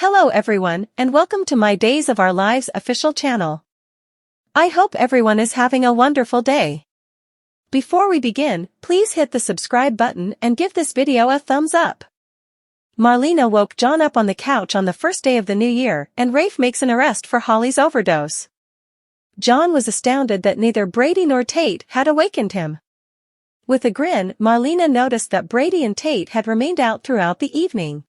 Hello everyone, and welcome to my Days of Our Lives official channel. I hope everyone is having a wonderful day. Before we begin, please hit the subscribe button and give this video a thumbs up. Marlena woke John up on the couch on the first day of the new year, and Rafe makes an arrest for Holly's overdose. John was astounded that neither Brady nor Tate had awakened him. With a grin, Marlena noticed that Brady and Tate had remained out throughout the evening.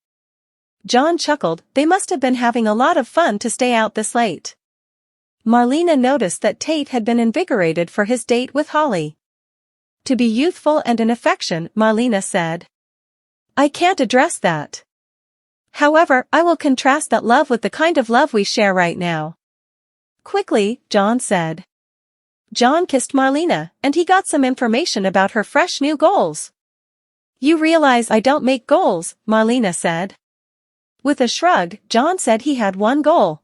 John chuckled, they must have been having a lot of fun to stay out this late. Marlena noticed that Tate had been invigorated for his date with Holly. To be youthful and in affection, Marlena said. I can't address that. However, I will contrast that love with the kind of love we share right now. Quickly, John said. John kissed Marlena, and he got some information about her fresh new goals. You realize I don't make goals, Marlena said. With a shrug, John said he had one goal.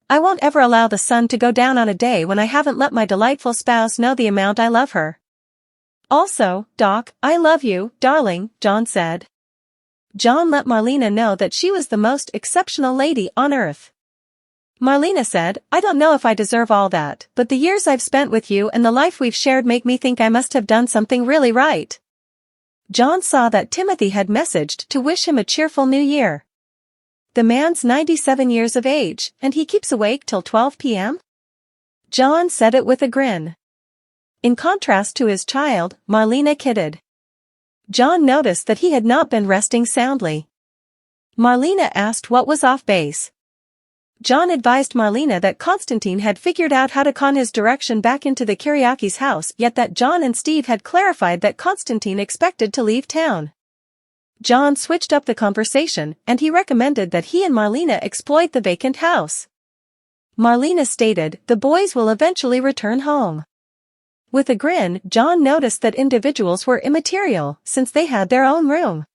I won't ever allow the sun to go down on a day when I haven't let my delightful spouse know the amount I love her. Also, Doc, I love you, darling, John said. John let Marlena know that she was the most exceptional lady on earth. Marlena said, I don't know if I deserve all that, but the years I've spent with you and the life we've shared make me think I must have done something really right. John saw that Timothy had messaged to wish him a cheerful new year. The man's 97 years of age, and he keeps awake till 12 p.m.? John said it with a grin. In contrast to his child, Marlena kidded. John noticed that he had not been resting soundly. Marlena asked what was off base. John advised Marlena that Konstantin had figured out how to con his direction back into the Kiriaki's house, yet that John and Steve had clarified that Konstantin expected to leave town. John switched up the conversation, and he recommended that he and Marlena exploit the vacant house. Marlena stated, the boys will eventually return home. With a grin, John noticed that individuals were immaterial, since they had their own room.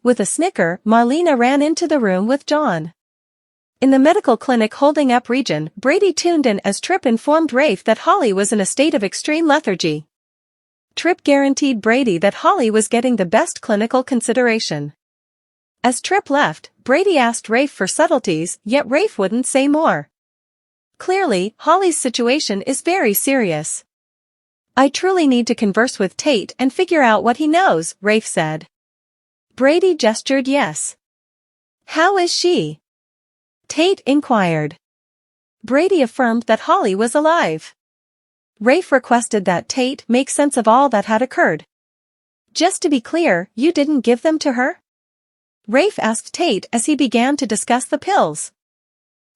With a snicker, Marlena ran into the room with John. In the medical clinic holding up region, Brady tuned in as Tripp informed Rafe that Holly was in a state of extreme lethargy. Tripp guaranteed Brady that Holly was getting the best clinical consideration. As Tripp left, Brady asked Rafe for subtleties, yet Rafe wouldn't say more. Clearly, Holly's situation is very serious. I truly need to converse with Tate and figure out what he knows, Rafe said. Brady gestured yes. How is she? Tate inquired. Brady affirmed that Holly was alive. Rafe requested that Tate make sense of all that had occurred. Just to be clear, you didn't give them to her? Rafe asked Tate as he began to discuss the pills.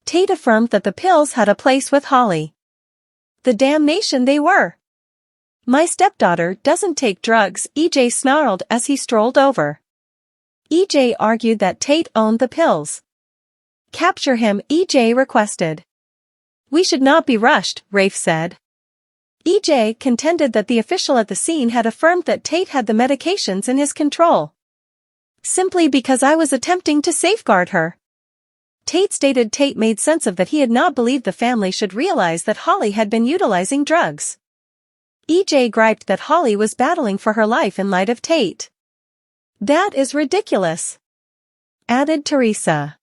Tate affirmed that the pills had a place with Holly. The damnation they were. My stepdaughter doesn't take drugs, EJ snarled as he strolled over. EJ argued that Tate owned the pills. Capture him, EJ requested. We should not be rushed, Rafe said. EJ contended that the official at the scene had affirmed that Tate had the medications in his control. Simply because I was attempting to safeguard her. Tate stated Tate made sense of that he had not believed the family should realize that Holly had been utilizing drugs. EJ griped that Holly was battling for her life in light of Tate. That is ridiculous, added Teresa.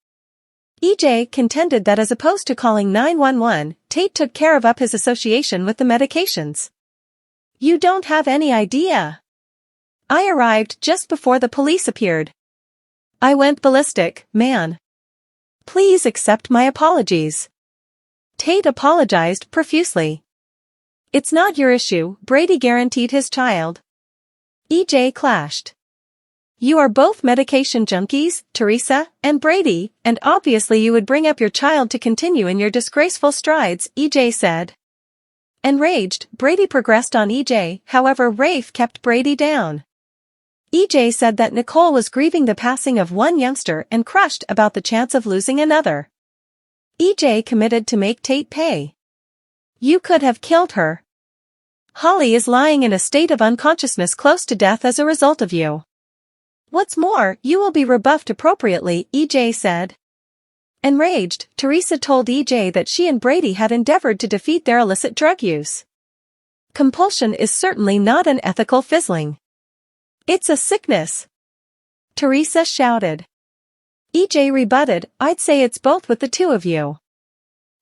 EJ contended that as opposed to calling 911, Tate took care of his association with the medications. You don't have any idea. I arrived just before the police appeared. I went ballistic, man. Please accept my apologies. Tate apologized profusely. It's not your issue, Brady guaranteed his child. EJ clashed. You are both medication junkies, Teresa and Brady, and obviously you would bring up your child to continue in your disgraceful strides, EJ said. Enraged, Brady progressed on EJ, however Rafe kept Brady down. EJ said that Nicole was grieving the passing of one youngster and crushed about the chance of losing another. EJ committed to make Tate pay. You could have killed her. Holly is lying in a state of unconsciousness close to death as a result of you. What's more, you will be rebuffed appropriately, EJ said. Enraged, Teresa told EJ that she and Brady had endeavored to defeat their illicit drug use. Compulsion is certainly not an ethical fizzling. It's a sickness. Teresa shouted. EJ rebutted, "I'd say it's both with the two of you."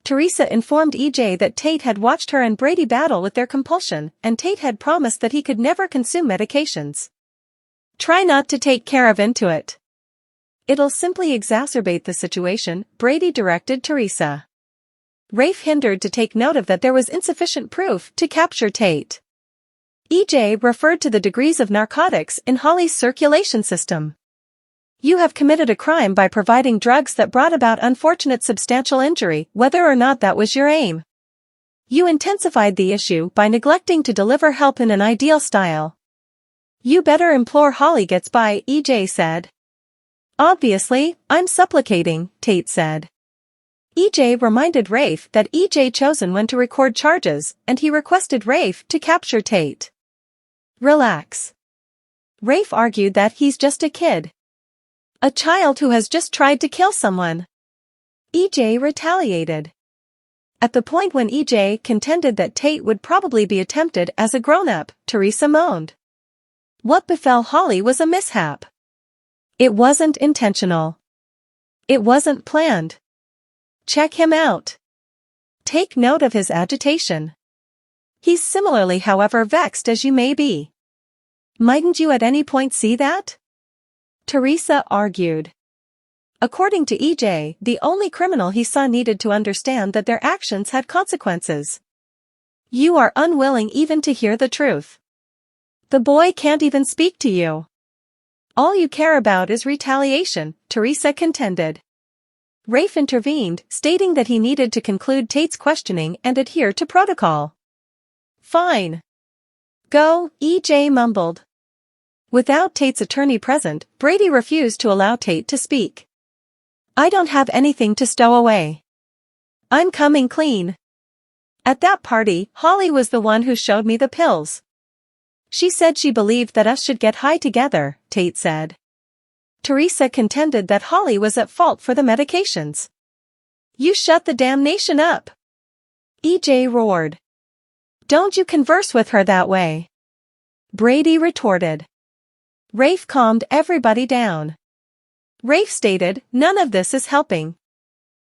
Teresa informed EJ that Tate had watched her and Brady battle with their compulsion, and Tate had promised that he could never consume medications. "Try not to take care of into it. It'll simply exacerbate the situation," Brady directed Teresa. Rafe hindered to take note of that there was insufficient proof to capture Tate. EJ referred to the degrees of narcotics in Holly's circulation system. "You have committed a crime by providing drugs that brought about unfortunate substantial injury, whether or not that was your aim. You intensified the issue by neglecting to deliver help in an ideal style. You better implore Holly gets by," EJ said. "Obviously, I'm supplicating," Tate said. EJ reminded Rafe that EJ chosen when to record charges, and he requested Rafe to capture Tate. "Relax." Rafe argued that he's just a kid. A child who has just tried to kill someone. EJ retaliated. At the point when EJ contended that Tate would probably be attempted as a grown-up, Teresa moaned. What befell Holly was a mishap. It wasn't intentional. It wasn't planned. Check him out. Take note of his agitation. He's similarly, however, vexed as you may be. Mightn't you at any point see that? Teresa argued. According to EJ, the only criminal he saw needed to understand that their actions had consequences. You are unwilling even to hear the truth. The boy can't even speak to you. All you care about is retaliation, Teresa contended. Rafe intervened, stating that he needed to conclude Tate's questioning and adhere to protocol. Fine. Go, EJ mumbled. Without Tate's attorney present, Brady refused to allow Tate to speak. I don't have anything to stow away. I'm coming clean. At that party, Holly was the one who showed me the pills. She said she believed that us should get high together, Tate said. Teresa contended that Holly was at fault for the medications. You shut the damnation up. EJ roared. Don't you converse with her that way. Brady retorted. Rafe calmed everybody down. Rafe stated, none of this is helping.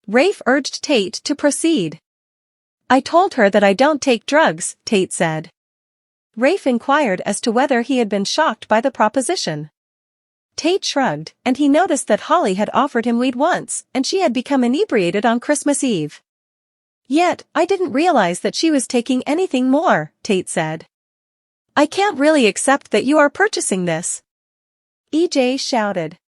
Rafe urged Tate to proceed. I told her that I don't take drugs, Tate said. Rafe inquired as to whether he had been shocked by the proposition. Tate shrugged, and he noticed that Holly had offered him weed once, and she had become inebriated on Christmas Eve. Yet, I didn't realize that she was taking anything more, Tate said. I can't really accept that you are purchasing this. EJ shouted.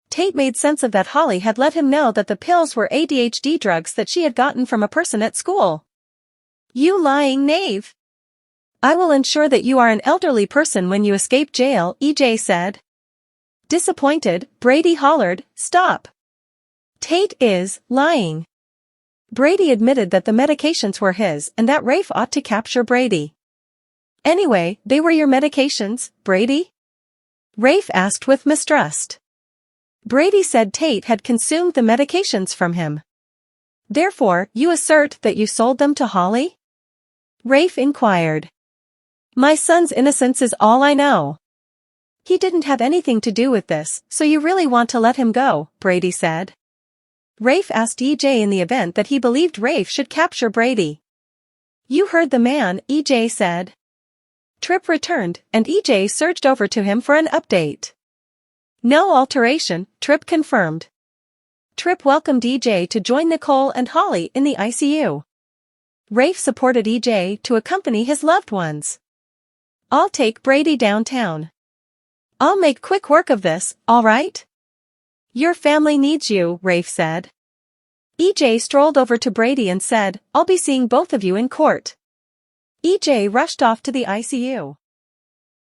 Tate made sense of that. Holly had let him know that the pills were ADHD drugs that she had gotten from a person at school. You lying knave. I will ensure that you are an elderly person when you escape jail, EJ said. Disappointed, Brady hollered, stop. Tate is lying. Brady admitted that the medications were his and that Rafe ought to capture Brady. Anyway, they were your medications, Brady? Rafe asked with mistrust. Brady said Tate had consumed the medications from him. Therefore, you assert that you sold them to Holly? Rafe inquired. My son's innocence is all I know. He didn't have anything to do with this, so you really want to let him go, Brady said. Rafe asked EJ in the event that he believed Rafe should capture Brady. You heard the man, EJ said. Tripp returned, and EJ surged over to him for an update. No alteration, Tripp confirmed. Tripp welcomed EJ to join Nicole and Holly in the ICU. Rafe supported EJ to accompany his loved ones. I'll take Brady downtown. I'll make quick work of this, all right? Your family needs you, Rafe said. EJ strolled over to Brady and said, I'll be seeing both of you in court. EJ rushed off to the ICU.